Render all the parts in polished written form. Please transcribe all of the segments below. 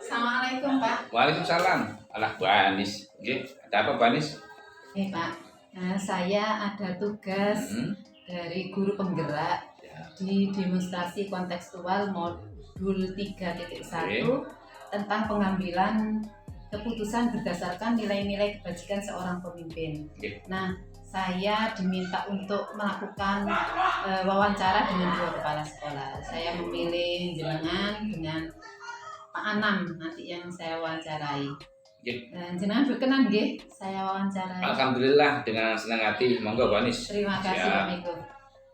Assalamualaikum Pak. Waalaikumsalam. Alah Bu Anis. Oke, ada apa Bu Anis? Pak, saya ada tugas dari guru penggerak Ya. di demonstrasi kontekstual modul 3.1 tentang pengambilan keputusan berdasarkan nilai-nilai kebajikan seorang pemimpin. Oke. Nah, saya diminta untuk melakukan wawancara dengan 2 kepala sekolah. Saya memilih jenengan dengan Pak Anam nanti yang saya wawancarai. Jenengan berkenan nggih saya wawancarai. Alhamdulillah dengan senang hati. Monggo Bu Anis. Terima kasih Pak Miko.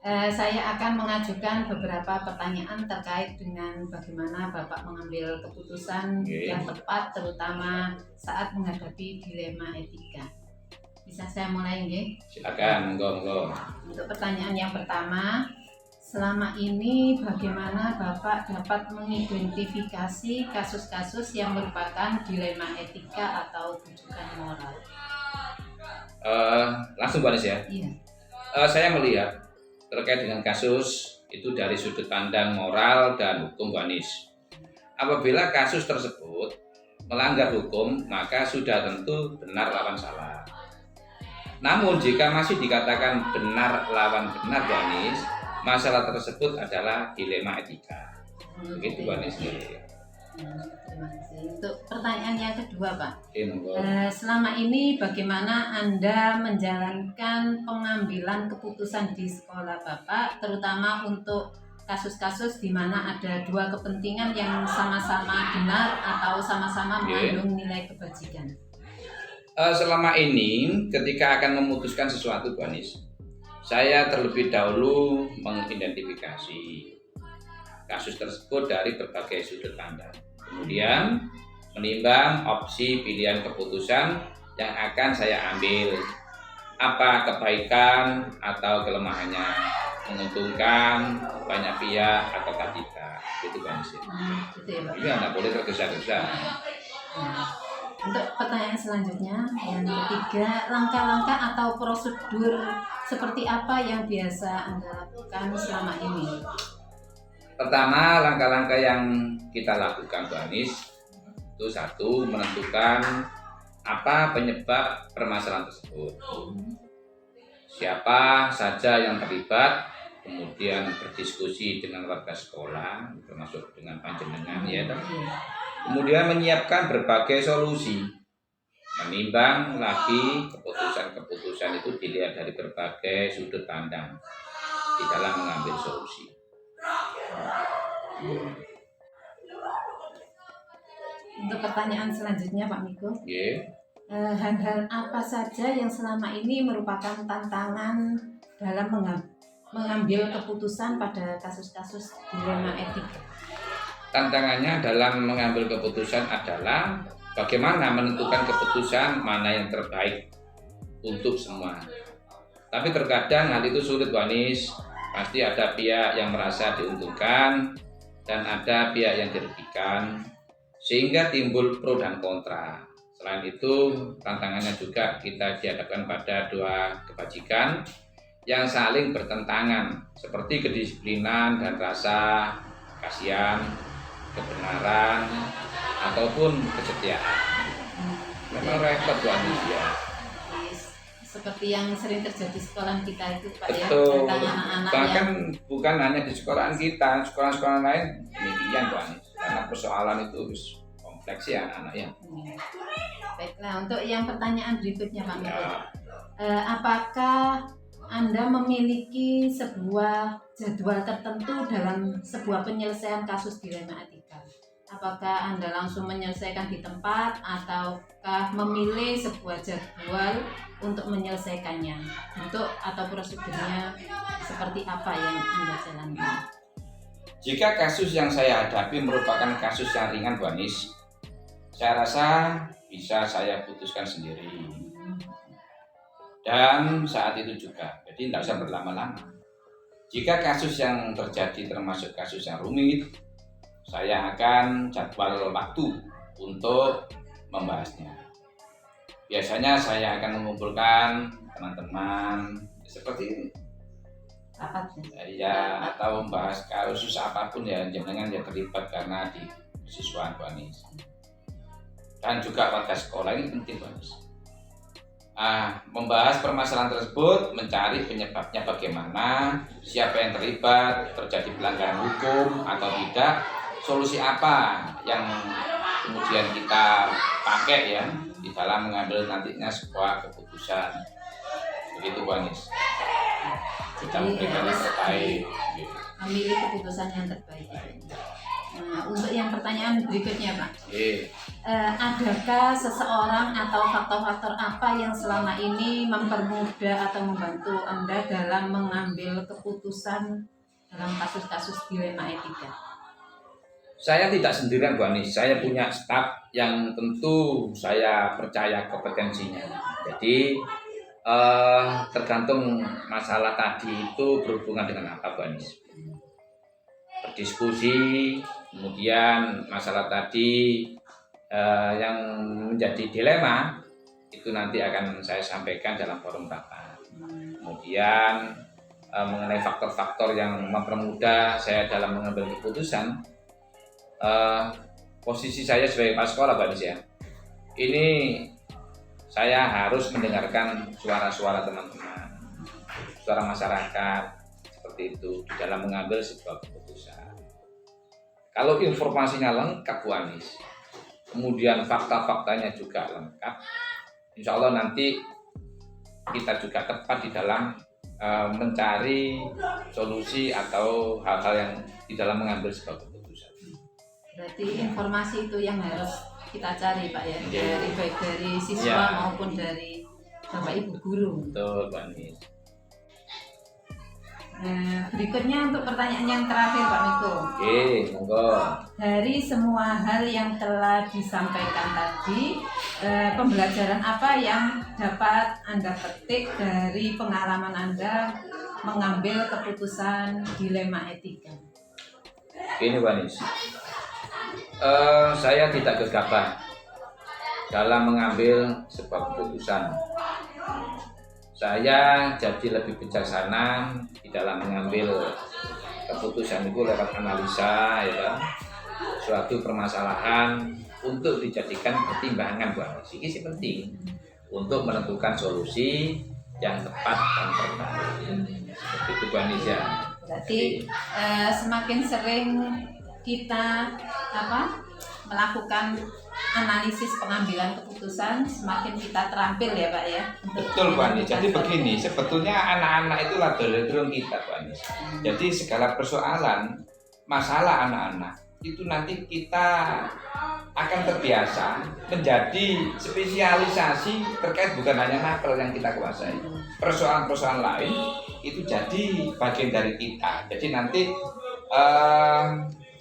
Saya akan mengajukan beberapa pertanyaan terkait dengan bagaimana Bapak mengambil keputusan yang tepat, terutama saat menghadapi dilema etika. Bisa saya mulai nggih? Silakan, monggo. Untuk pertanyaan yang pertama, selama ini bagaimana Bapak dapat mengidentifikasi kasus-kasus yang merupakan dilema etika atau rujukan moral? Langsung Bu Anis ya. Iya. Saya melihat terkait dengan kasus itu dari sudut pandang moral dan hukum Bu Anis. Apabila kasus tersebut melanggar hukum, maka sudah tentu benar lawan salah. Namun jika masih dikatakan benar lawan benar Bu Anis, masalah tersebut adalah dilema etika. Begitu Bu Anis. Terima kasih. Untuk pertanyaan yang kedua Pak, monggo. Selama ini bagaimana Anda menjalankan pengambilan keputusan di sekolah Bapak, terutama untuk kasus-kasus di mana ada 2 kepentingan yang sama-sama benar atau sama-sama mengandung nilai kebajikan? Selama ini ketika akan memutuskan sesuatu Bu Anis, saya terlebih dahulu mengidentifikasi kasus tersebut dari berbagai sudut pandang. Kemudian menimbang opsi pilihan keputusan yang akan saya ambil. Apa kebaikan atau kelemahannya, menguntungkan banyak pihak atau tidak. Itu Pak Anis. Ini tidak boleh tergesa-gesa. Untuk pertanyaan selanjutnya, yang ketiga, langkah-langkah atau prosedur seperti apa yang biasa Anda lakukan selama ini? Pertama, langkah-langkah yang kita lakukan Bu Anis itu satu, menentukan apa penyebab permasalahan tersebut, siapa saja yang terlibat, kemudian berdiskusi dengan warga sekolah termasuk dengan panjenengan ya. Kemudian menyiapkan berbagai solusi, menimbang lagi keputusan-keputusan itu dilihat dari berbagai sudut pandang di dalam mengambil solusi. Untuk pertanyaan selanjutnya Pak Miko, hal-hal apa saja yang selama ini merupakan tantangan dalam mengambil keputusan pada kasus-kasus dilema etika? Tantangannya dalam mengambil keputusan adalah bagaimana menentukan keputusan mana yang terbaik untuk semua. Tapi terkadang hal itu sulit Bu Anis. Pasti ada pihak yang merasa diuntungkan dan ada pihak yang dirugikan, sehingga timbul pro dan kontra. Selain itu, tantangannya juga kita dihadapkan pada 2 kebajikan yang saling bertentangan, seperti kedisiplinan dan rasa kasihan, kebenaran, ataupun kesetiaan. Memang repot Bu Anis ya. Seperti yang sering terjadi sekolah kita itu Pak. Betul. Ya, tentang anak-anak bahkan bukan hanya di sekolahan kita, sekolah-sekolah lain demikian Bu Anis. Karena persoalan itu kompleks ya anak-anaknya. Baiklah, untuk yang pertanyaan berikutnya Pak Miko, apakah Anda memiliki sebuah jadwal tertentu dalam sebuah penyelesaian kasus dilema etika? Apakah Anda langsung menyelesaikan di tempat ataukah memilih sebuah jadwal untuk menyelesaikannya? Bentuk atau prosedurnya seperti apa yang Anda jalankan? Jika kasus yang saya hadapi merupakan kasus yang ringan Bu Anis, saya rasa bisa saya putuskan sendiri. Dan saat itu juga, jadi tidak usah berlama-lama. Jika kasus yang terjadi termasuk kasus yang rumit, saya akan jadwal waktu untuk membahasnya. Biasanya saya akan mengumpulkan teman-teman seperti ini. Ya, atau membahas kasus apapun ya, jangan ya terlibat karena siswa Bu Anis. Dan juga warga sekolah ini penting Bu Anis. Membahas permasalahan tersebut, mencari penyebabnya bagaimana, siapa yang terlibat, terjadi pelanggaran hukum atau tidak, solusi apa yang kemudian kita pakai ya di dalam mengambil nantinya sebuah keputusan. Begitu Bu Anis. Kita memberikan yang terbaik. Memilih keputusan yang terbaik. Nah, untuk yang pertanyaan berikutnya Pak, adakah seseorang atau faktor-faktor apa yang selama ini mempermudah atau membantu Anda dalam mengambil keputusan dalam kasus-kasus dilema etika? Saya tidak sendirian Bu Anis, saya punya staf yang tentu saya percaya kompetensinya. Jadi tergantung masalah tadi itu berhubungan dengan apa Bu Anis. Berdiskusi, kemudian masalah tadi yang menjadi dilema itu nanti akan saya sampaikan dalam forum rapat. Kemudian mengenai faktor-faktor yang mempermudah saya dalam mengambil keputusan, posisi saya sebagai kepala sekolah Pak Anis ya, ini saya harus mendengarkan suara-suara teman-teman, suara masyarakat seperti itu di dalam mengambil sebuah keputusan. Kalau informasinya lengkap Bu Anis, kemudian fakta-faktanya juga lengkap, insya Allah nanti kita juga tepat di dalam mencari solusi atau hal-hal yang di dalam mengambil sebuah keputusan. Berarti informasi itu yang harus kita cari Pak ya, dari baik dari siswa maupun dari Bapak Ibu guru. Betul Pak Anis. Berikutnya untuk pertanyaan yang terakhir Pak Miko. Oke, monggo. Dari semua hal yang telah disampaikan tadi, pembelajaran apa yang dapat Anda petik dari pengalaman Anda mengambil keputusan dilema etika? Ini Pak Anis, saya tidak gegabah dalam mengambil sebuah keputusan. Saya jadi lebih bijaksana di dalam mengambil keputusan itu lewat analisa ya, suatu permasalahan untuk dijadikan pertimbangan buat ini penting untuk menentukan solusi yang tepat dan terbaik. Seperti itu Bu Anis ya. Berarti semakin sering kita melakukan analisis pengambilan keputusan, semakin kita terampil ya Pak ya. Betul Bu Anis. Jadi begini, sebetulnya anak-anak itu laboratorium kita Bu Anis. Jadi segala persoalan, masalah anak-anak itu nanti kita akan terbiasa menjadi spesialisasi terkait bukan hanya nakal yang kita kuasai. Persoalan-persoalan lain itu jadi bagian dari kita. Jadi nanti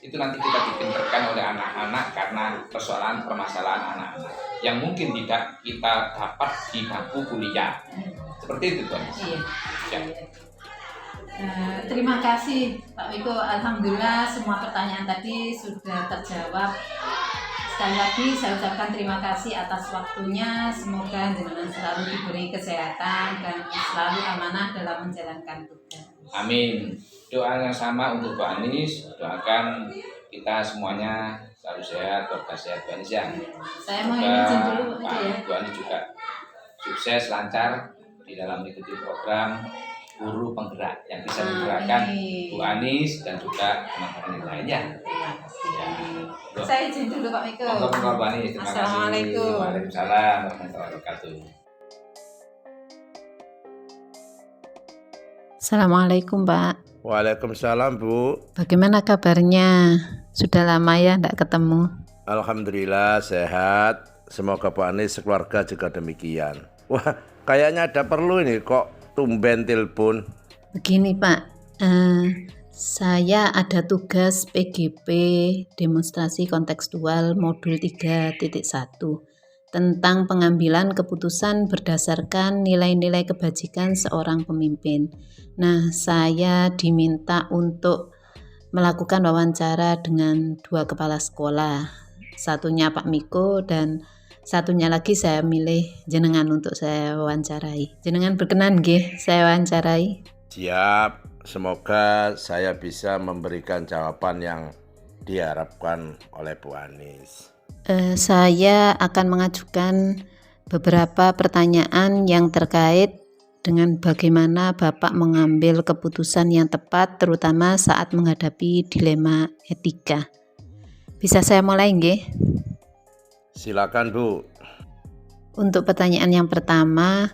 itu nanti kita dipinterkan oleh anak-anak karena persoalan permasalahan anak-anak yang mungkin tidak kita dapat di bangku kuliah. Seperti itu Pak. Iya. Ya. Terima kasih Pak Miko. Alhamdulillah semua pertanyaan tadi sudah terjawab. Sekali lagi saya ucapkan terima kasih atas waktunya. Semoga jenengan selalu diberi kesehatan dan selalu amanah dalam menjalankan tugas. Amin. Doa yang sama untuk Pak Anis. Doakan kita semuanya selalu sehat, keluarga sehat Pak Anis ya. Saya mau izin dulu Pak Anis juga sukses lancar di dalam mengikuti program guru penggerak yang bisa menggerakkan Bu Anis dan juga teman-teman yang lainnya. Ya. Saya izin dulu Pak Miko. Monggo Pak Anis. Assalamualaikum. Waalaikumsalam warahmatullahi wabarakatuh. Assalamualaikum Pak. Waalaikumsalam Bu. Bagaimana kabarnya? Sudah lama ya tidak ketemu. Alhamdulillah sehat. Semoga Pak Anis sekeluarga juga demikian. Wah, kayaknya ada perlu ini kok tumben telepon. Begini Pak, saya ada tugas PGP demonstrasi kontekstual modul 3.1 tentang pengambilan keputusan berdasarkan nilai-nilai kebajikan seorang pemimpin. Nah, saya diminta untuk melakukan wawancara dengan 2 kepala sekolah. Satunya Pak Miko dan satunya lagi saya milih jenengan untuk saya wawancarai. Jenengan berkenan nggih saya wawancarai? Siap. Semoga saya bisa memberikan jawaban yang diharapkan oleh Bu Anis? Saya akan mengajukan beberapa pertanyaan yang terkait dengan bagaimana Bapak mengambil keputusan yang tepat, terutama saat menghadapi dilema etika. Bisa saya mulai, nggih? Silakan Bu. Untuk pertanyaan yang pertama,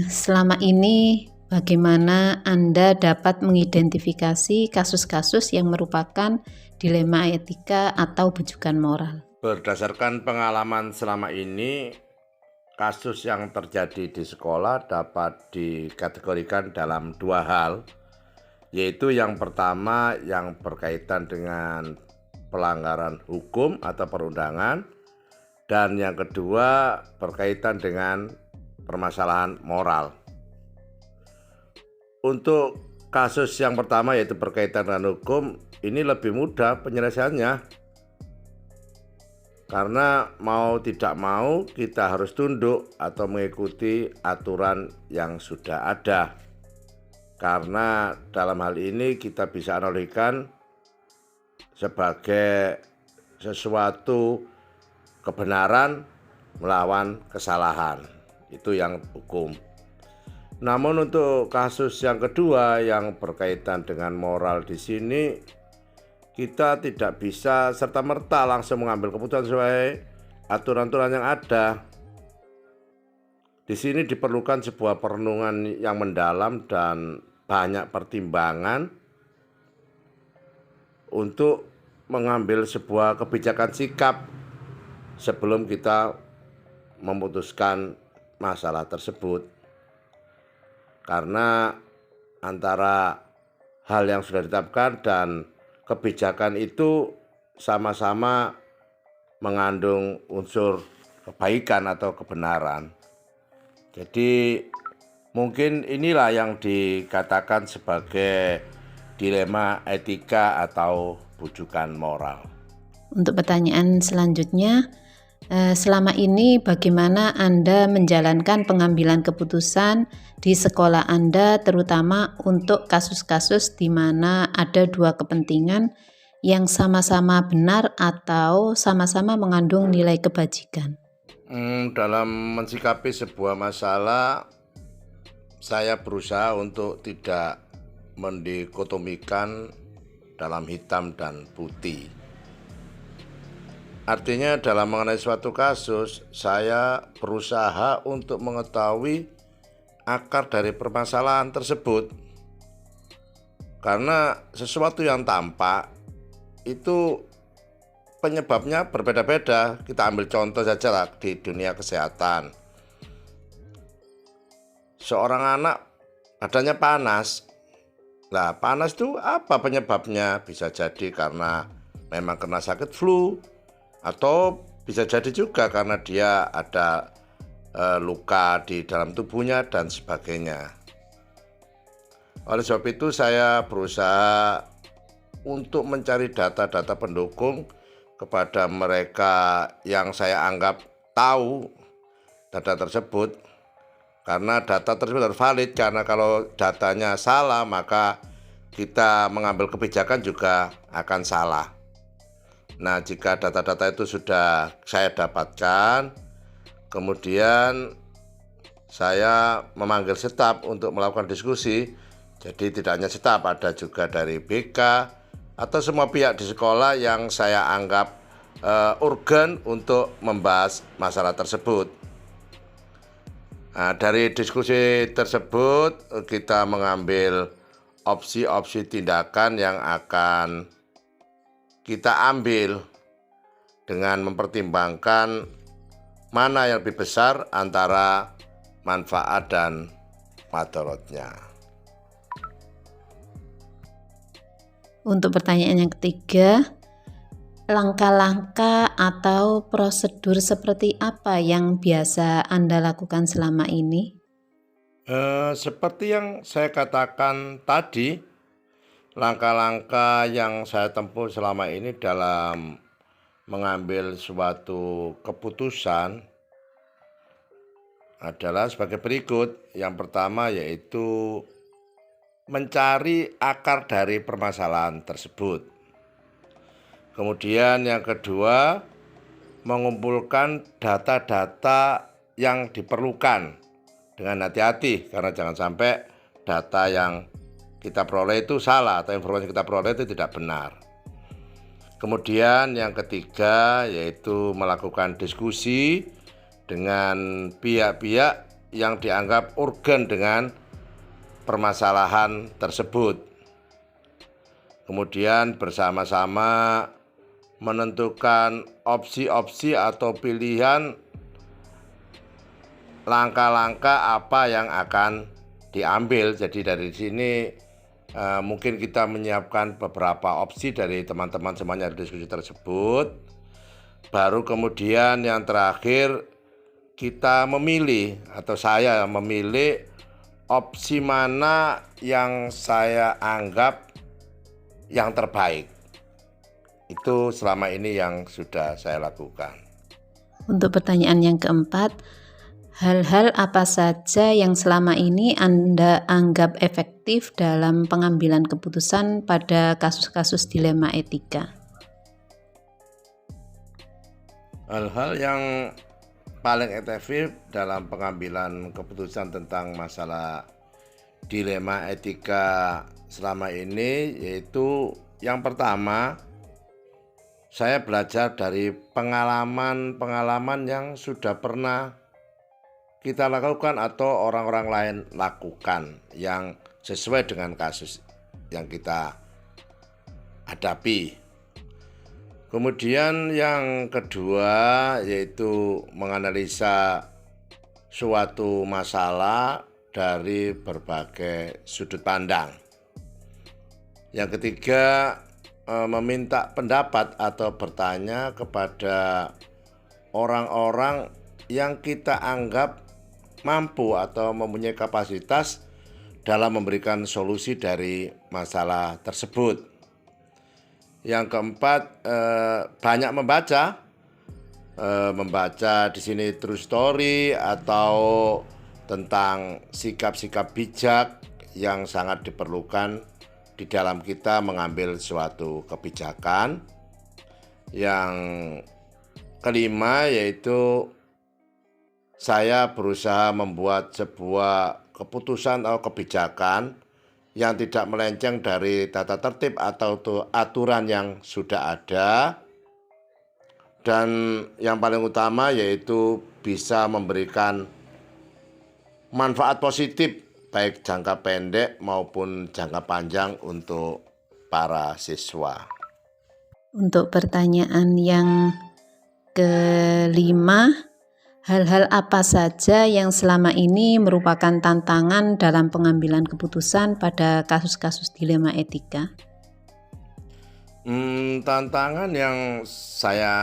selama ini bagaimana Anda dapat mengidentifikasi kasus-kasus yang merupakan dilema etika atau bujukan moral? Berdasarkan pengalaman selama ini, kasus yang terjadi di sekolah dapat dikategorikan dalam dua hal, yaitu yang pertama yang berkaitan dengan pelanggaran hukum atau perundangan, dan yang kedua berkaitan dengan permasalahan moral. Untuk kasus yang pertama yaitu berkaitan dengan hukum, ini lebih mudah penyelesaiannya. Karena mau tidak mau kita harus tunduk atau mengikuti aturan yang sudah ada. Karena dalam hal ini kita bisa analogikan sebagai sesuatu kebenaran melawan kesalahan. Itu yang hukum. Namun untuk kasus yang kedua yang berkaitan dengan moral di sini, kita tidak bisa serta-merta langsung mengambil keputusan sesuai aturan-aturan yang ada. Di sini diperlukan sebuah perenungan yang mendalam dan banyak pertimbangan untuk mengambil sebuah kebijakan sikap sebelum kita memutuskan masalah tersebut. Karena antara hal yang sudah ditetapkan dan kebijakan itu sama-sama mengandung unsur kebaikan atau kebenaran. Jadi mungkin inilah yang dikatakan sebagai dilema etika atau bujukan moral. Untuk pertanyaan selanjutnya, selama ini bagaimana Anda menjalankan pengambilan keputusan di sekolah Anda, terutama untuk kasus-kasus di mana ada dua kepentingan yang sama-sama benar atau sama-sama mengandung nilai kebajikan? Dalam mensikapi sebuah masalah, saya berusaha untuk tidak mendikotomikan dalam hitam dan putih. Artinya dalam mengenai suatu kasus, saya berusaha untuk mengetahui akar dari permasalahan tersebut. Karena sesuatu yang tampak itu penyebabnya berbeda-beda. Kita ambil contoh saja lah di dunia kesehatan. Seorang anak badannya panas. Nah, panas itu apa penyebabnya? Bisa jadi karena memang kena sakit flu, atau bisa jadi juga karena dia ada luka di dalam tubuhnya dan sebagainya. Oleh sebab itu saya berusaha untuk mencari data-data pendukung kepada mereka yang saya anggap tahu data tersebut. Karena data tersebut harus valid, karena kalau datanya salah maka kita mengambil kebijakan juga akan salah. Nah, jika data-data itu sudah saya dapatkan, kemudian saya memanggil staf untuk melakukan diskusi. Jadi tidak hanya staf, ada juga dari BK atau semua pihak di sekolah yang saya anggap urgen untuk membahas masalah tersebut. Nah, dari diskusi tersebut kita mengambil opsi-opsi tindakan yang akan kita ambil dengan mempertimbangkan mana yang lebih besar antara manfaat dan madharatnya. Untuk pertanyaan yang ketiga, langkah-langkah atau prosedur seperti apa yang biasa Anda lakukan selama ini? Seperti yang saya katakan tadi, langkah-langkah yang saya tempuh selama ini dalam mengambil suatu keputusan adalah sebagai berikut. Yang pertama yaitu mencari akar dari permasalahan tersebut. Kemudian yang kedua, mengumpulkan data-data yang diperlukan dengan hati-hati, karena jangan sampai data yang kita peroleh itu salah atau informasi yang kita peroleh itu tidak benar. Kemudian yang ketiga yaitu melakukan diskusi dengan pihak-pihak yang dianggap urgen dengan permasalahan tersebut. Kemudian bersama-sama menentukan opsi-opsi atau pilihan langkah-langkah apa yang akan diambil. Jadi dari sini mungkin kita menyiapkan beberapa opsi dari teman-teman semuanya di diskusi tersebut. Baru kemudian yang terakhir kita memilih atau saya memilih opsi mana yang saya anggap yang terbaik. Itu selama ini yang sudah saya lakukan. Untuk pertanyaan yang keempat, hal-hal apa saja yang selama ini Anda anggap efektif dalam pengambilan keputusan pada kasus-kasus dilema etika? Hal-hal yang paling efektif dalam pengambilan keputusan tentang masalah dilema etika selama ini yaitu yang pertama, saya belajar dari pengalaman-pengalaman yang sudah pernah kita lakukan atau orang-orang lain lakukan yang sesuai dengan kasus yang kita hadapi. Kemudian yang kedua yaitu menganalisa suatu masalah dari berbagai sudut pandang. Yang ketiga, meminta pendapat atau bertanya kepada orang-orang yang kita anggap mampu atau mempunyai kapasitas dalam memberikan solusi dari masalah tersebut. Yang keempat, banyak membaca di sini true story atau tentang sikap-sikap bijak yang sangat diperlukan di dalam kita mengambil suatu kebijakan. Yang kelima yaitu saya berusaha membuat sebuah keputusan atau kebijakan yang tidak melenceng dari tata tertib atau aturan yang sudah ada. Dan yang paling utama yaitu bisa memberikan manfaat positif baik jangka pendek maupun jangka panjang untuk para siswa. Untuk pertanyaan yang kelima, hal-hal apa saja yang selama ini merupakan tantangan dalam pengambilan keputusan pada kasus-kasus dilema etika? Tantangan yang saya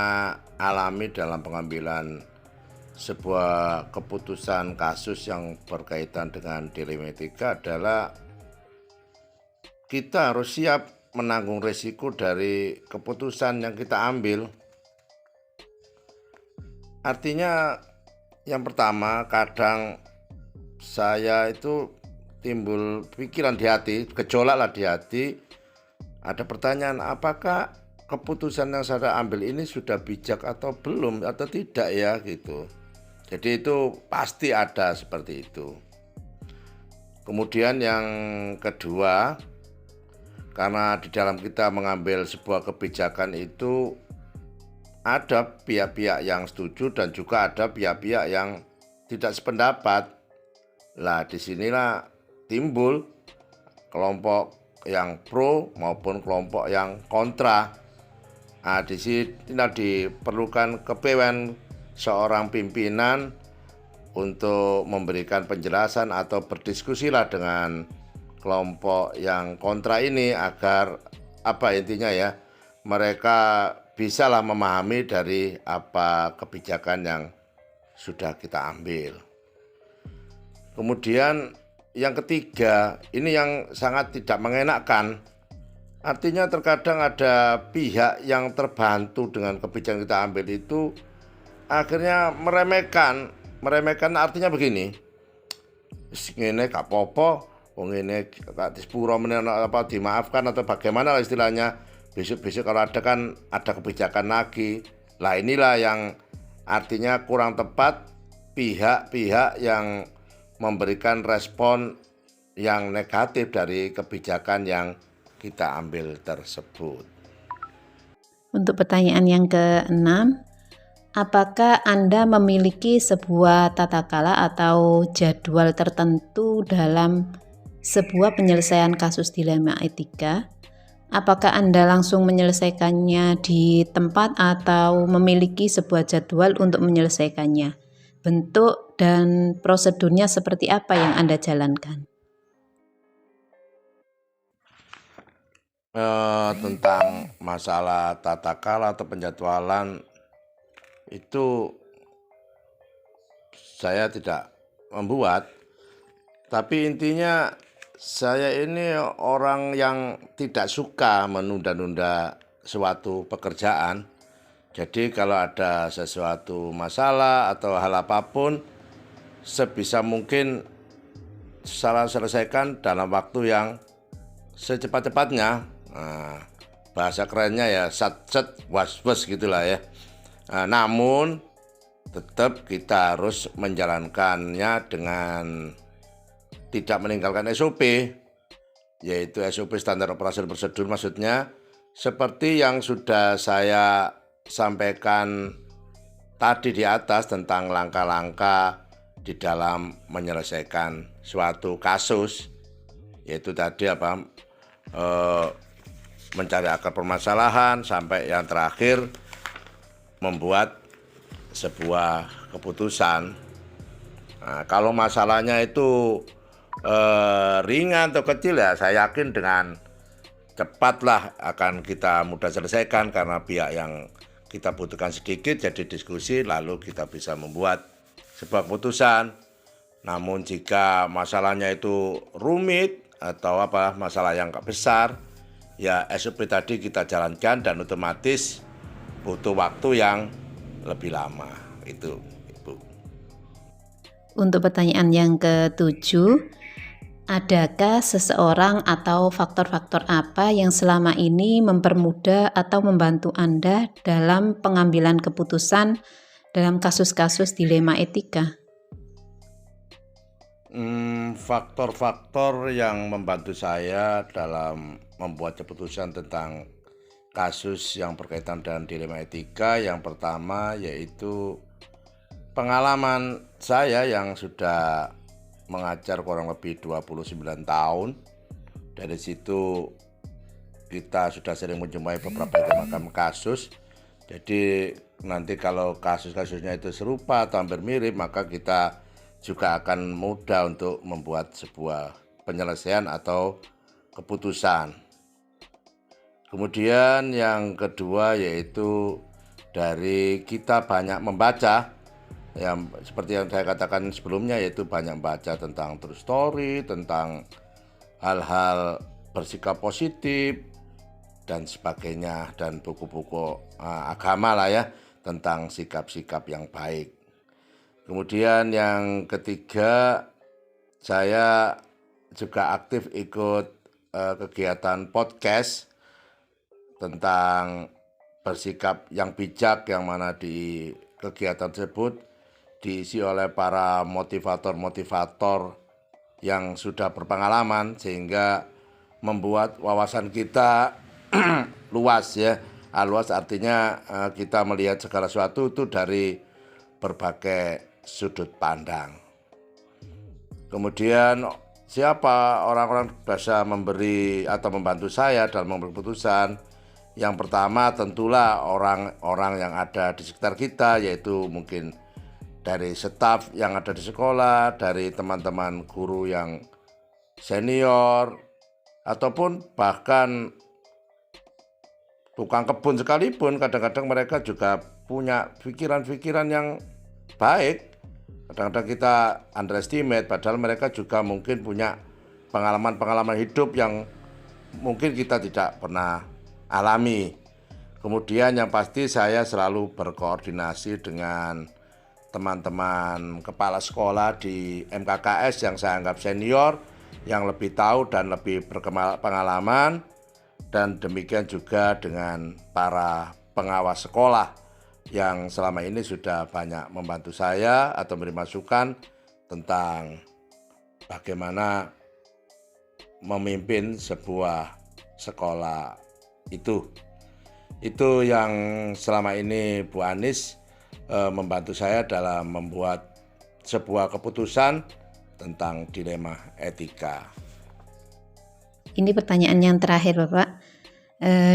alami dalam pengambilan sebuah keputusan kasus yang berkaitan dengan dilema etika adalah kita harus siap menanggung risiko dari keputusan yang kita ambil. Artinya yang pertama, kadang saya itu timbul pikiran di hati, gejolak lah di hati. Ada pertanyaan, apakah keputusan yang saya ambil ini sudah bijak atau belum atau tidak ya gitu. Jadi itu pasti ada seperti itu. Kemudian yang kedua, karena di dalam kita mengambil sebuah kebijakan itu ada pihak-pihak yang setuju dan juga ada pihak-pihak yang tidak sependapat. Lah disinilah timbul kelompok yang pro maupun kelompok yang kontra. Nah, di sini diperlukan kepewaan seorang pimpinan untuk memberikan penjelasan atau berdiskusilah dengan kelompok yang kontra ini agar intinya ya, mereka bisalah memahami dari apa kebijakan yang sudah kita ambil. Kemudian yang ketiga, ini yang sangat tidak mengenakan. Artinya terkadang ada pihak yang terbantu dengan kebijakan kita ambil itu akhirnya meremehkan artinya begini. Ngene gak apa-apa, wong ngene gak disepuro dimaafkan atau bagaimana istilahnya. besok-besok kalau ada kan ada kebijakan lagi. Lah inilah yang artinya kurang tepat pihak-pihak yang memberikan respon yang negatif dari kebijakan yang kita ambil tersebut. Untuk pertanyaan yang keenam, apakah Anda memiliki sebuah tata kala atau jadwal tertentu dalam sebuah penyelesaian kasus dilema etika? Apakah Anda langsung menyelesaikannya di tempat atau memiliki sebuah jadwal untuk menyelesaikannya? Bentuk dan prosedurnya seperti apa yang Anda jalankan? Tentang masalah tata kala atau penjadwalan itu saya tidak membuat, tapi intinya saya ini orang yang tidak suka menunda-nunda suatu pekerjaan. Jadi kalau ada sesuatu masalah atau hal apapun, sebisa mungkin saya selesaikan dalam waktu yang secepat-cepatnya. Nah, bahasa kerennya ya sat-set was-was gitulah ya. Namun tetap kita harus menjalankannya dengan tidak meninggalkan SOP, yaitu SOP standar operasi prosedur, maksudnya seperti yang sudah saya sampaikan tadi di atas tentang langkah-langkah di dalam menyelesaikan suatu kasus, yaitu tadi mencari akar permasalahan sampai yang terakhir membuat sebuah keputusan. Nah, kalau masalahnya itu ringan atau kecil ya saya yakin dengan cepatlah akan kita mudah selesaikan karena pihak yang kita butuhkan sedikit, jadi diskusi lalu kita bisa membuat sebuah keputusan. Namun jika masalahnya itu rumit atau masalah yang besar, ya SOP tadi kita jalankan dan otomatis butuh waktu yang lebih lama. Itu, Ibu. Untuk pertanyaan yang ketujuh, adakah seseorang atau faktor-faktor apa yang selama ini mempermudah atau membantu Anda dalam pengambilan keputusan dalam kasus-kasus dilema etika? Faktor-faktor yang membantu saya dalam membuat keputusan tentang kasus yang berkaitan dengan dilema etika, yang pertama yaitu pengalaman saya yang sudah mengajar kurang lebih 29 tahun. Dari situ kita sudah sering menjumpai beberapa macam kasus. Jadi nanti kalau kasus-kasusnya itu serupa atau hampir mirip, maka kita juga akan mudah untuk membuat sebuah penyelesaian atau keputusan. Kemudian yang kedua yaitu dari kita banyak membaca, yang seperti yang saya katakan sebelumnya, yaitu banyak membaca tentang true story, tentang hal-hal bersikap positif dan sebagainya, dan buku-buku agama lah ya tentang sikap-sikap yang baik. Kemudian yang ketiga, saya juga aktif ikut kegiatan podcast tentang bersikap yang bijak, yang mana di kegiatan tersebut diisi oleh para motivator-motivator yang sudah berpengalaman, sehingga membuat wawasan kita luas ya. Luas artinya kita melihat segala sesuatu itu dari berbagai sudut pandang. Kemudian siapa orang-orang bisa memberi atau membantu saya dalam mengambil keputusan? Yang pertama tentulah orang-orang yang ada di sekitar kita, yaitu mungkin dari staf yang ada di sekolah, dari teman-teman guru yang senior, ataupun bahkan tukang kebun sekalipun, kadang-kadang mereka juga punya pikiran-pikiran yang baik. Kadang-kadang kita underestimate, padahal mereka juga mungkin punya pengalaman-pengalaman hidup yang mungkin kita tidak pernah alami. Kemudian yang pasti saya selalu berkoordinasi dengan teman-teman kepala sekolah di MKKS yang saya anggap senior, yang lebih tahu dan lebih berpengalaman. dan demikian juga dengan para pengawas sekolah yang selama ini sudah banyak membantu saya atau memberi masukan tentang bagaimana memimpin sebuah sekolah itu. Itu yang selama ini Bu Anis membantu saya dalam membuat sebuah keputusan tentang dilema etika. Ini pertanyaan yang terakhir Bapak.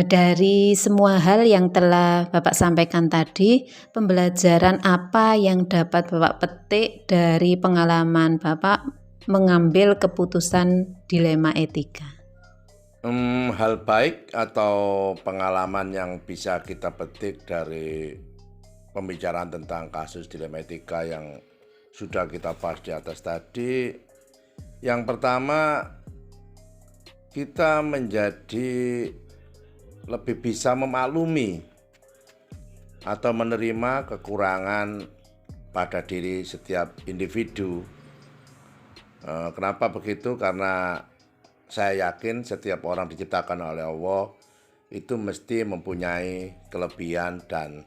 Dari semua hal yang telah Bapak sampaikan tadi, pembelajaran apa yang dapat Bapak petik dari pengalaman Bapak mengambil keputusan dilema etika? Hal baik atau pengalaman yang bisa kita petik dari pembicaraan tentang kasus dilema etika yang sudah kita bahas di atas tadi. Yang pertama, kita menjadi lebih bisa memaklumi atau menerima kekurangan pada diri setiap individu. Kenapa begitu? Karena saya yakin setiap orang diciptakan oleh Allah itu mesti mempunyai kelebihan dan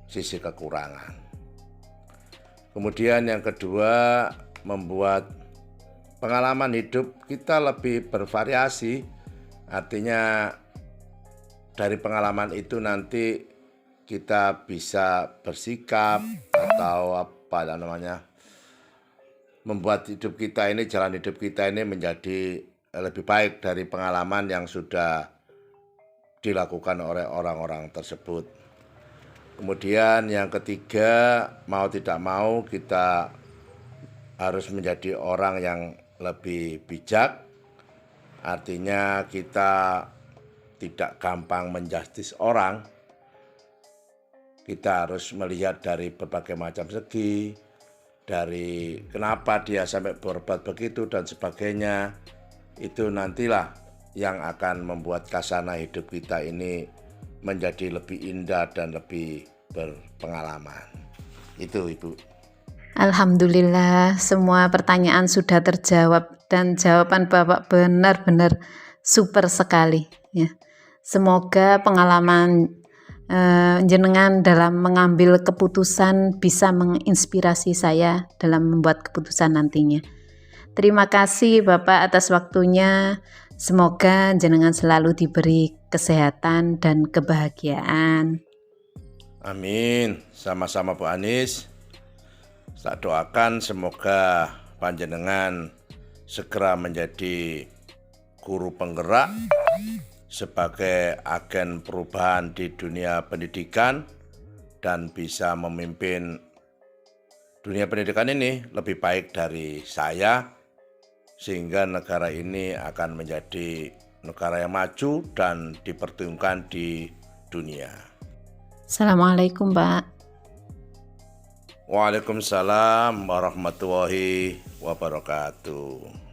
sisi kekurangan. Kemudian yang kedua, membuat pengalaman hidup kita lebih bervariasi. Artinya dari pengalaman itu nanti kita bisa bersikap atau membuat hidup kita ini, jalan hidup kita ini menjadi lebih baik dari pengalaman yang sudah dilakukan oleh orang-orang tersebut. Kemudian yang ketiga, mau tidak mau kita harus menjadi orang yang lebih bijak. Artinya kita tidak gampang menjustis orang. Kita harus melihat dari berbagai macam segi, dari kenapa dia sampai berbuat begitu dan sebagainya. Itu nantilah yang akan membuat khazanah hidup kita ini menjadi lebih indah dan lebih berpengalaman. Itu Ibu. Alhamdulillah, semua pertanyaan sudah terjawab dan jawaban Bapak benar-benar super sekali ya. Semoga pengalaman jenengan dalam mengambil keputusan bisa menginspirasi saya dalam membuat keputusan nantinya. Terima kasih Bapak atas waktunya. Semoga jenengan selalu diberi kesehatan dan kebahagiaan. Amin. Sama-sama Bu Anis. Saya doakan semoga panjenengan segera menjadi guru penggerak sebagai agen perubahan di dunia pendidikan dan bisa memimpin dunia pendidikan ini lebih baik dari saya, sehingga negara ini akan menjadi negara yang maju dan diperhitungkan di dunia. Assalamualaikum Pak. Waalaikumsalam warahmatullahi wabarakatuh.